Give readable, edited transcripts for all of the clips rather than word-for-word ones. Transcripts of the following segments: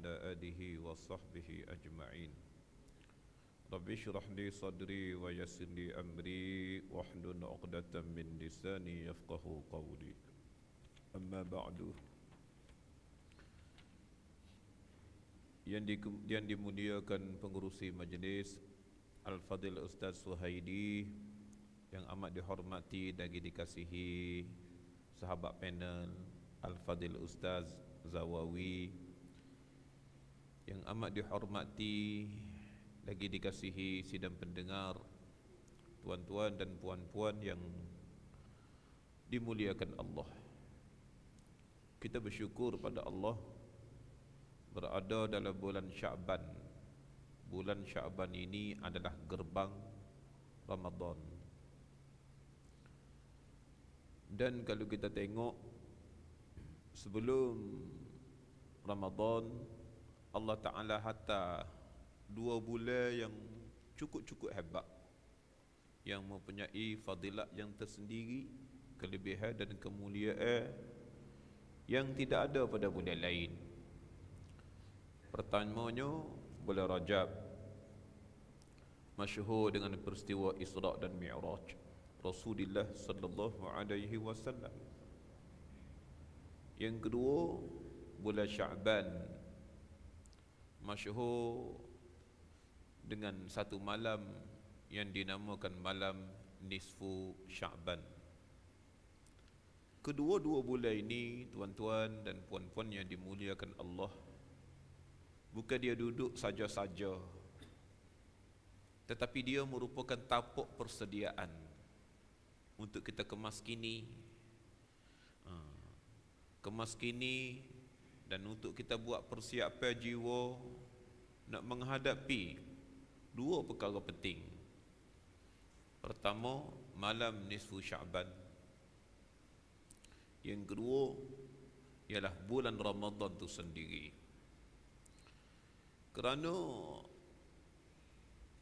وعلى آله وصحبه أجمعين. رب اشرح لي صدري ويسر لي أمري واحلل عقدة من لساني يفقه قولي. أما بعد. Yang dimuliakan pengurusi majlis Al-Fadil Ustaz Suhaidi, yang amat dihormati dan dikasihi sahabat panel Al-Fadil Ustaz Zawawi, yang amat dihormati lagi dikasihi sidang pendengar, tuan-tuan dan puan-puan yang dimuliakan Allah. Kita bersyukur pada Allah berada dalam bulan Sya'ban. Bulan Sya'ban ini adalah gerbang Ramadan. Dan kalau kita tengok sebelum Ramadan, Allah Ta'ala hatta 2 bulan yang cukup-cukup hebat, yang mempunyai fadilat yang tersendiri, kelebihan dan kemuliaan yang tidak ada pada bulan lain. Pertamanya bulan Rajab, masyhur dengan peristiwa Isra' dan Mi'raj Rasulullah sallallahu alaihi wasallam. Yang kedua bulan Sya'ban, masyhur dengan satu malam yang dinamakan malam nisfu Sya'ban. Kedua-dua bulan ini, tuan-tuan dan puan-puan yang dimuliakan Allah, bukan dia duduk saja-saja, tetapi dia merupakan tapak persediaan untuk kita kemas kini dan untuk kita buat persiapan jiwa nak menghadapi 2 perkara penting. Pertama, malam nisfu Sya'ban. Yang kedua ialah bulan Ramadan itu sendiri.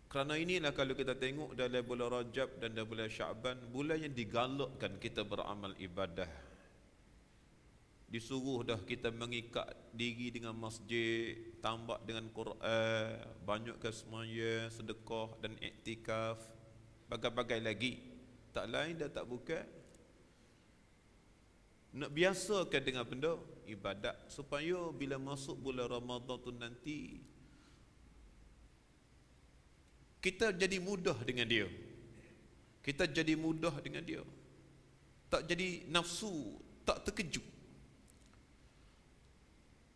Kerana inilah kalau kita tengok dalam bulan Rajab dan dalam bulan Sya'ban, bulan yang digalakkan kita beramal ibadah. Disuruh dah kita mengikat diri dengan masjid, tambah dengan Quran, banyakkan semaya, sedekah dan iktikaf, bagai-bagai lagi. Tak lain dah tak bukan nak biasakan dengan benda ibadat, supaya bila masuk bulan Ramadan tu nanti kita jadi mudah dengan dia. Kita jadi mudah dengan dia. Tak jadi nafsu, tak terkejut.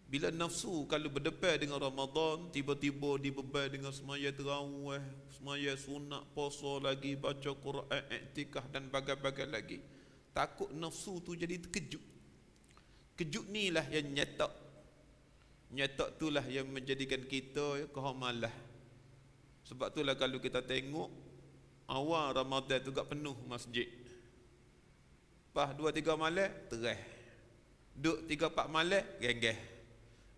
Bila nafsu kalau berdepan dengan Ramadan, tiba-tiba dibeban dengan semaya tarawih, semaya sunat, puasa lagi, baca Quran, iktikaf dan bagai-bagai lagi. Takut nafsu tu jadi terkejut. Kejut ni lah yang nyetak. Nyetak tu lah yang menjadikan kita kehamalah. Sebab itulah kalau kita tengok awal Ramadan tu gak penuh masjid. Pas 2-3 malam terah. Duk 3-4 malam genggeh.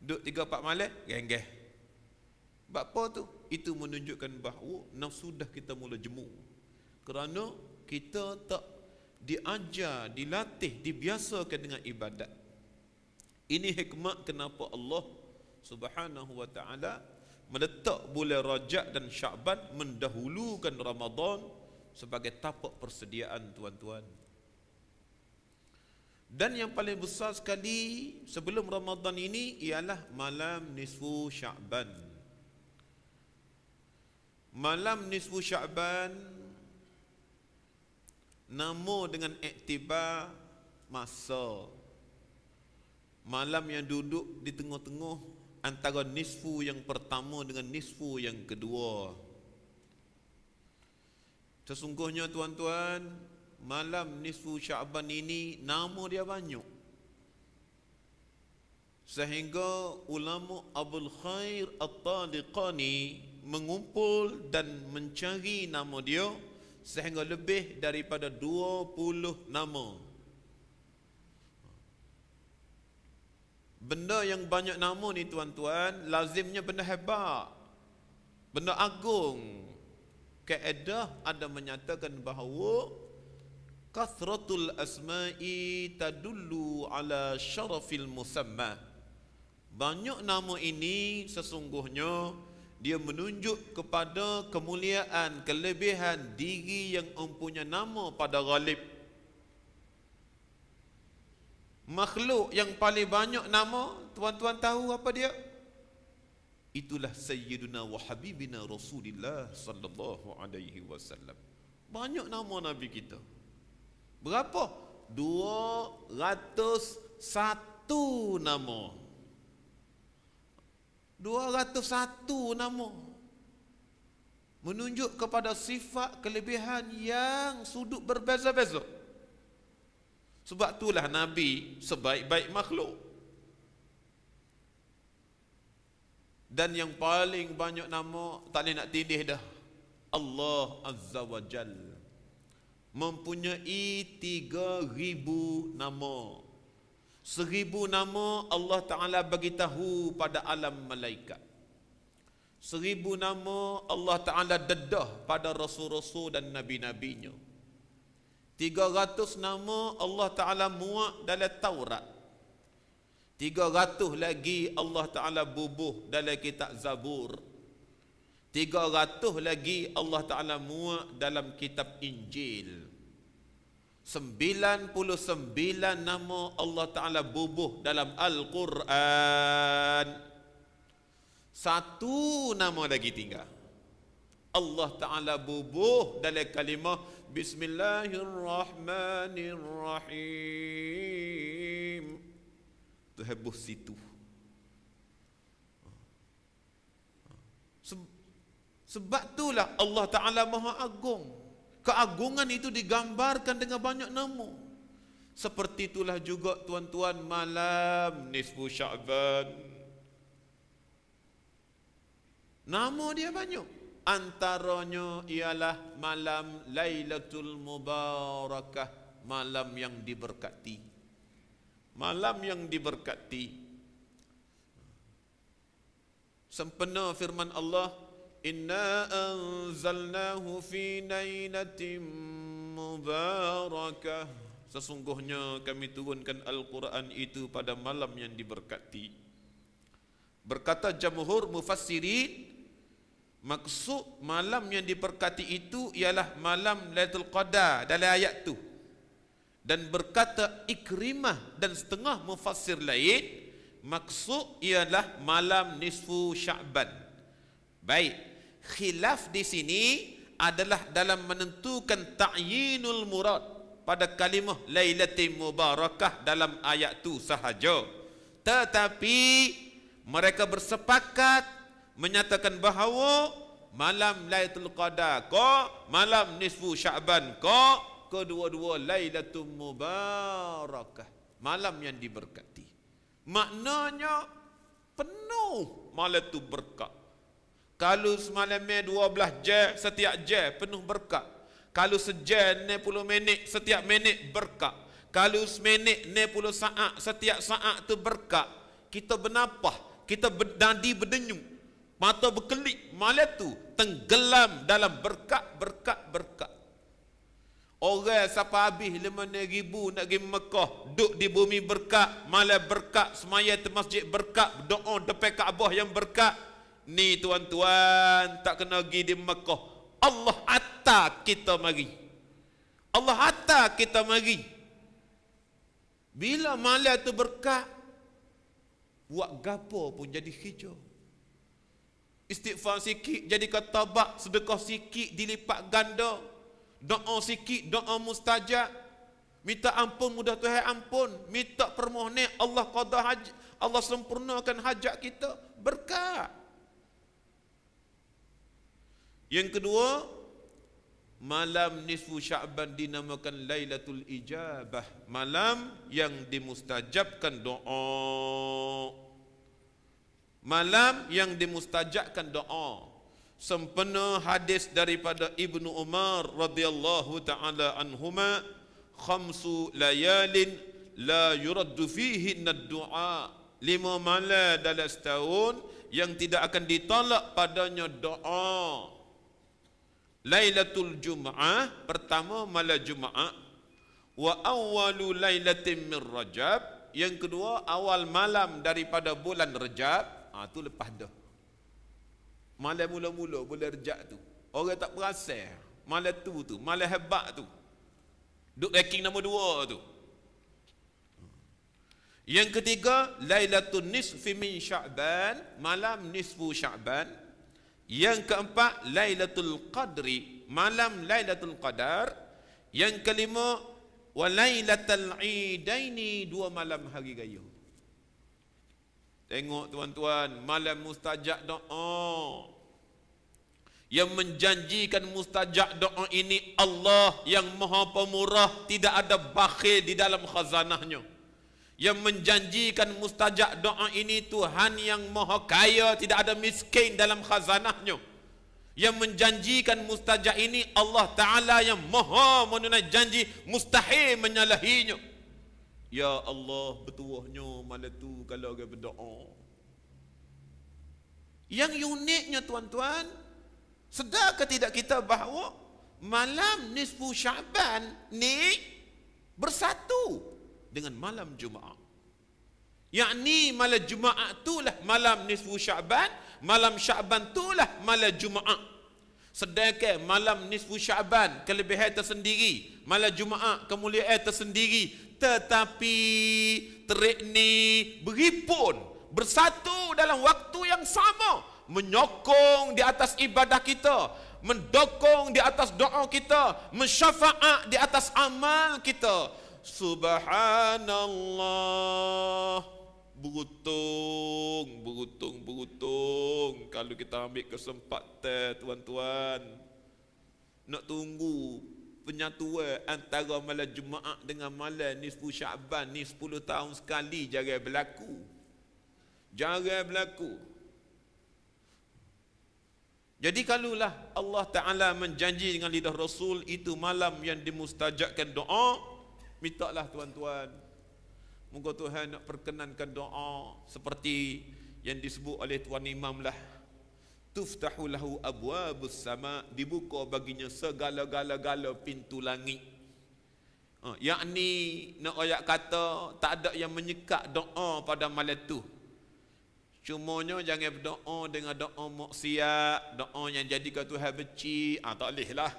Duk 3-4 malam genggeh. Sebab apa tu? Itu menunjukkan bahawa nafsu dah kita mula jemu. Kerana kita tak diajar, dilatih, dibiasakan dengan ibadat. Ini hikmat kenapa Allah Subhanahu wa ta'ala meletak bulan Rajab dan Sya'ban mendahulukan Ramadan sebagai tapak persediaan, tuan-tuan. Dan yang paling besar sekali sebelum Ramadan ini ialah malam nisfu Sya'ban. Malam nisfu Sya'ban nama dengan iktibar masa. Malam yang duduk di tengah-tengah antara nisfu yang pertama dengan nisfu yang kedua. Sesungguhnya tuan-tuan, malam nisfu Sya'ban ini nama dia banyak, sehingga ulama Abul Khair At-Taliqani mengumpul dan mencari nama dia sehingga lebih daripada 20 nama. Benda yang banyak nama ni tuan-tuan, lazimnya benda hebat, benda agung. Kaedah ada menyatakan bahawa kathratul asma'i tadullu ala syarafil musamma. Banyak nama ini sesungguhnya dia menunjuk kepada kemuliaan, kelebihan diri yang mempunyai nama pada ghalib. Makhluk yang paling banyak nama, tuan-tuan tahu apa dia? Itulah Sayyiduna wa Habibina Rasulullah sallallahu alaihi wasallam. Banyak nama Nabi kita. Berapa? 201 nama. 201 nama menunjuk kepada sifat kelebihan yang sudut berbeza-beza. Sebab itulah Nabi sebaik-baik makhluk. Dan yang paling banyak nama tak boleh nak tindih dah. Allah Azza wa Jal mempunyai 3,000 nama. 1,000 nama Allah Ta'ala bagi tahu pada alam malaikat. 1,000 nama Allah Ta'ala dedah pada rasul-rasul dan nabi-nabinya. 300 nama Allah Ta'ala muat dalam Taurat. 300 lagi Allah Ta'ala bubuh dalam kitab Zabur. 300 lagi Allah Ta'ala muat dalam kitab Injil. 99 nama Allah Ta'ala bubuh dalam Al-Quran. 1 nama lagi tinggal. Allah Ta'ala bubuh dalam kalimah Bismillahirrahmanirrahim. Terhebus situ. Sebab itulah Allah Ta'ala Maha Agung. Keagungan itu digambarkan dengan banyak nama. Seperti itulah juga tuan-tuan malam nisfu Sya'ban. Nama dia banyak. Antaranya ialah malam Lailatul Mubarakah, malam yang diberkati. Malam yang diberkati. Sempena firman Allah, Inna anzalnahu fi lailatin mubarakah. Sesungguhnya kami turunkan Al-Quran itu pada malam yang diberkati. Berkata jamhur mufassirin, maksud malam yang diberkati itu ialah malam Lailatul Qadar dalam ayat tu. Dan berkata Ikrimah dan setengah mufassir lain, maksud ialah malam nisfu Sya'ban. Baik. Khilaf di sini adalah dalam menentukan ta'yinul murad pada kalimah Lailatul Mubarakah dalam ayat tu sahaja. Tetapi mereka bersepakat menyatakan bahawa malam Lailatul Qadar ko, malam nisfu Sya'ban ko, kedua-dua Lailatul Mubarakah, malam yang diberkati. Maknanya penuh malam tu berkat. Kalau semalamnya 12 jam, setiap jam penuh berkat. Kalau sejam 60 minit, setiap minit berkat. Kalau seminit 60 saat, setiap saat tu berkat. Kita bernapah, kita bernadi berdenyum, mata berkelip, malam tu tenggelam dalam berkat, berkat, berkat. Orang siapa habis 5,000 nak pergi Mekah, duduk di bumi berkat, malam berkat, semaya di masjid berkat, doa depan Kaabah yang berkat. Ni tuan-tuan tak kena pergi di Mekah. Allah atak kita mari. Allah atak kita mari. Bila malam tu berkat, buat gapo pun jadi hijau. Istighfar sikit jadi katabat, sedekah sikit dilipat ganda. Doa sikit, doa mustajab. Minta ampun mudah Tuhan ampun. Minta permohonan Allah qada hajat, Allah sempurnakan hajat kita, berkat. Yang kedua, malam nisfu Sya'ban dinamakan Lailatul Ijabah, malam yang dimustajabkan doa. Malam yang dimustajabkan doa. Sempena hadis daripada Ibnu Umar radhiyallahu taala anhuma, khamsu layalin la yuraddu fihinna ad-du'a. 5 malam dalam setahun yang tidak akan ditolak padanya doa. Lailatul Jum'ah, pertama malam Jumaat, wa awwalu lailatin min Rajab, Yang kedua, awal malam daripada bulan Rejab, tu lepas dah. Malam mula-mula bulan Rejab tu. Orang tak perasan. Malam tu, malam hebat tu. Duk ranking nombor 2 tu. Yang ketiga, Lailatul Nisfi min Sya'ban, malam nisfu Sya'ban. Yang keempat, Lailatul Qadri, malam Lailatul Qadar. Yang kelima, wa Lailatul Idaini, 2 malam hari raya. Tengok tuan-tuan, malam mustajab doa. Yang menjanjikan mustajab doa ini Allah yang Maha Pemurah, tidak ada bakhil di dalam khazanahnya. Yang menjanjikan mustajab doa ini Tuhan yang Maha Kaya, tidak ada miskin dalam khazanahnya. Yang menjanjikan mustajab ini Allah Ta'ala yang Maha menunai janji, mustahil menyalahinya. Ya Allah, bertuahnya malam tu kalau orang berdoa. Yang uniknya tuan-tuan, sedar ke tidak kita bahawa malam nisfu Sya'ban ni bersatu dengan malam Jumaat. Yakni malam Jumaat itulah malam nisfu Sya'ban, malam Sya'ban itulah malam Jumaat. Sedangkan malam nisfu Sya'ban kelebihan tersendiri, malam Jumaat kemuliaan tersendiri. Tetapi terik ni berhimpun, bersatu dalam waktu yang sama, menyokong di atas ibadah kita, mendokong di atas doa kita, mensyafaat di atas amal kita. Subhanallah. Berutung kalau kita ambil kesempatan tuan-tuan. Nak tunggu penyatuan antara malam Jumaat dengan malam nisfu Sya'ban ni 10 tahun sekali jarang berlaku. Jadi kalulah Allah Ta'ala menjanji dengan lidah Rasul, itu malam yang dimustajabkan doa, mintalah tuan-tuan. Moga Tuhan nak perkenankan doa seperti yang disebut oleh Tuan Imam lah. Tuftahu lahu abwabus sama, dibuka baginya segala-gala pintu langit. Yakni nak ayat kata tak ada yang menyekat doa pada malam tu. Cumanya jangan berdoa dengan doa maksiat, doa yang jadikan Tuhan benci, tak boleh lah.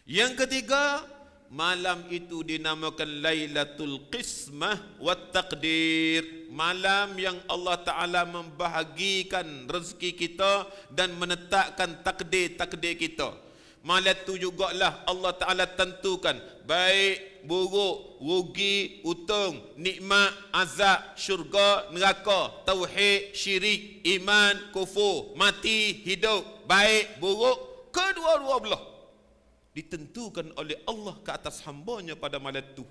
Yang ketiga, malam itu dinamakan Lailatul Qismah wa Taqdir, malam yang Allah Ta'ala membahagikan rezeki kita dan menetapkan takdir-takdir kita. Malam itu jugalah Allah Ta'ala tentukan baik, buruk, rugi, untung, nikmat, azab, syurga, neraka, tauhid, syirik, iman, kufur, mati, hidup, baik, buruk, kedua-dua belah ditentukan oleh Allah ke atas hambanya pada malam itu.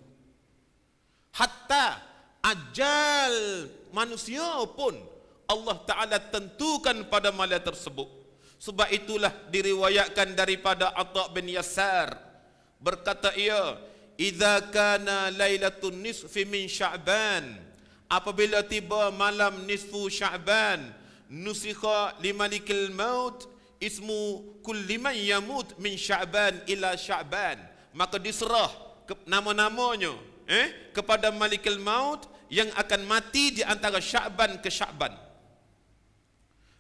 Hatta ajal manusia pun Allah Ta'ala tentukan pada malam tersebut. Sebab itulah diriwayatkan daripada Atha bin Yasar, berkata ia, idza kana lailatul nisfi min Sya'ban, apabila tiba malam nisfu Sya'ban, nusikha limalikil maut ismu kulli man yamut min Sya'ban ila Sya'ban, maka diserah nama-namanya kepada malikil maut yang akan mati di antara Sya'ban ke Sya'ban.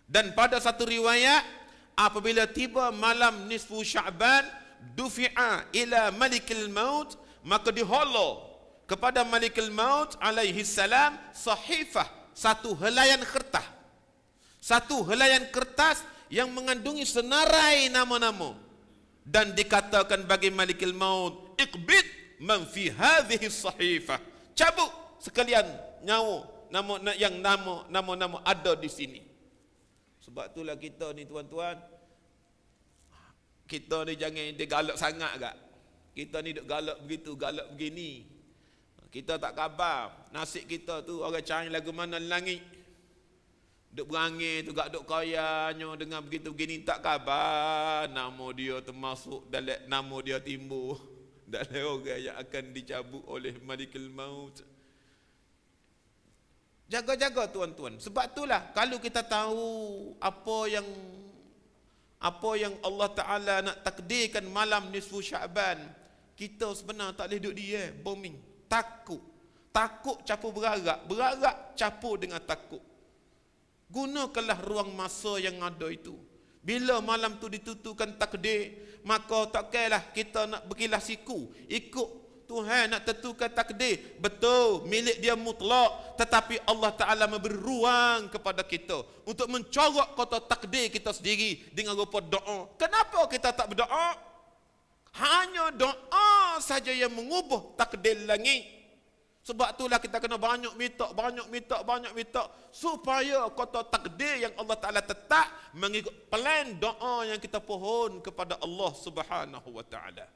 Dan pada satu riwayat, apabila tiba malam nisfu Sya'ban, dufi'a ila malikil maut, maka diholo kepada malikil maut alaihi salam sahifah, satu helaian kertas, yang mengandungi senarai nama-nama, dan dikatakan bagi malikil maut, iqbid man fi hadhihi sahifah, cabut sekalian nyawa nama-nama ada di sini. Sebab itulah kita ni tuan-tuan, kita ni jangan dia galak sangat gak. Kita ni duk galak begitu, galak begini. Kita tak khabar nasib kita tu orang cari lagu mana langit. Duk berangin tu gak duk kayanya dengan begitu begini, tak khabar nama dia termasuk dalam nama dia timbul dalam orang yang akan dicabut oleh malikul maut. Jaga-jaga tuan-tuan. Sebab itulah kalau kita tahu apa yang Allah Ta'ala nak takdirkan malam nisfu Sya'ban, kita sebenarnya tak boleh duduk dia bombing, takut. Takut campur berharap, berharap campur dengan takut. Gunakanlah ruang masa yang ada itu. Bila malam tu ditentukan takdir, maka tak kailah kita nak berkilah siku, ikut Tuhan nak tentukan takdir. Betul, milik dia mutlak, tetapi Allah Ta'ala memberi ruang kepada kita untuk mencorak kata takdir kita sendiri dengan rupa doa. Kenapa kita tak berdoa? Hanya doa saja yang mengubah takdir langit. Sebab itulah kita kena banyak minta supaya kata takdir yang Allah Ta'ala tetap mengikut plan doa yang kita pohon kepada Allah Subhanahu wa Ta'ala.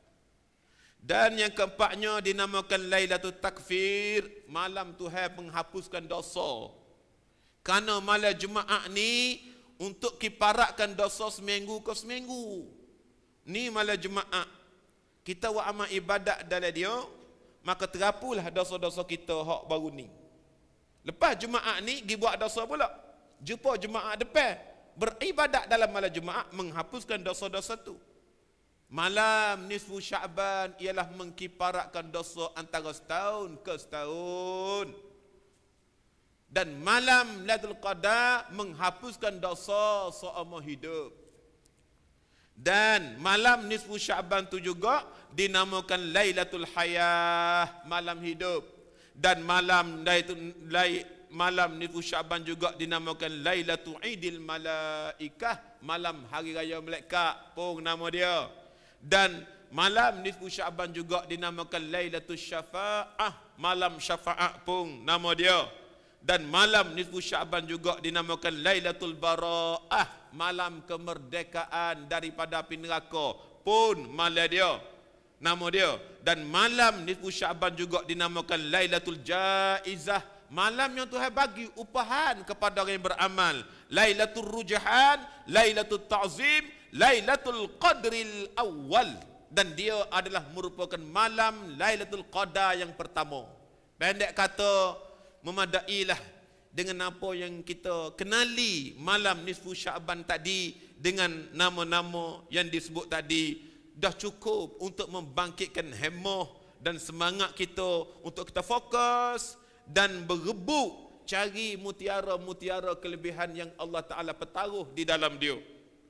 Dan yang keempatnya dinamakan Lailatul Takfir, malam Tuhan menghapuskan dosa. Kerana malam Jumaat ni untuk kiparatkan dosa seminggu ke seminggu. Ni malam Jumaat. Kita buat amal ibadat dalam dia, maka terapulah dosa-dosa kita hak baru ni. Lepas Jumaat ni, pergi buat dosa pula. Jumpa Jumaat depan, beribadat dalam malam Jumaat, menghapuskan dosa-dosa tu. Malam nisfu Sya'ban ialah mengkiparatkan dosa antara setahun ke setahun. Dan malam Lailatul Qadar menghapuskan dosa seumur hidup. Dan malam nisfu Sya'ban tu juga dinamakan Lailatul Hayah, malam hidup. Dan malam nisfu Sya'ban juga dinamakan Lailatul Idil Malaikah, malam hari raya malaikat pun nama dia. Dan malam nisfu Sya'ban juga dinamakan Lailatul Syafa'ah, malam syafaat pun nama dia. Dan malam nisfu Sya'ban juga dinamakan Lailatul Bara'ah, malam kemerdekaan daripada api neraka pun malam dia, nama dia. Dan malam nisfu Sya'ban juga dinamakan Lailatul Jaizah, malam yang Tuhan bagi upahan kepada orang yang beramal. Lailatul Rujhan, Lailatul Ta'zim, Lailatul Qadril Awal. Dan dia adalah merupakan malam Lailatul Qadar yang pertama. Pendek kata, memadailah dengan apa yang kita kenali malam nisfu Sya'ban tadi dengan nama-nama yang disebut tadi, dah cukup untuk membangkitkan hemah dan semangat kita untuk kita fokus dan berebut cari mutiara-mutiara kelebihan yang Allah Ta'ala pertaruh di dalam dia.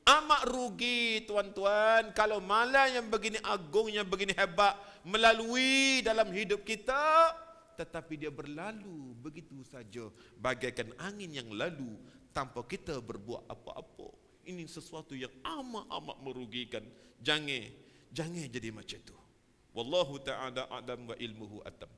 Amat rugi tuan-tuan kalau malam yang begini agung, yang begini hebat melalui dalam hidup kita, tetapi dia berlalu begitu saja bagaikan angin yang lalu tanpa kita berbuat apa-apa. Ini sesuatu yang amat-amat merugikan. Jangan jadi macam tu. Wallahu ta'ala a'lam wa ilmuhu atam.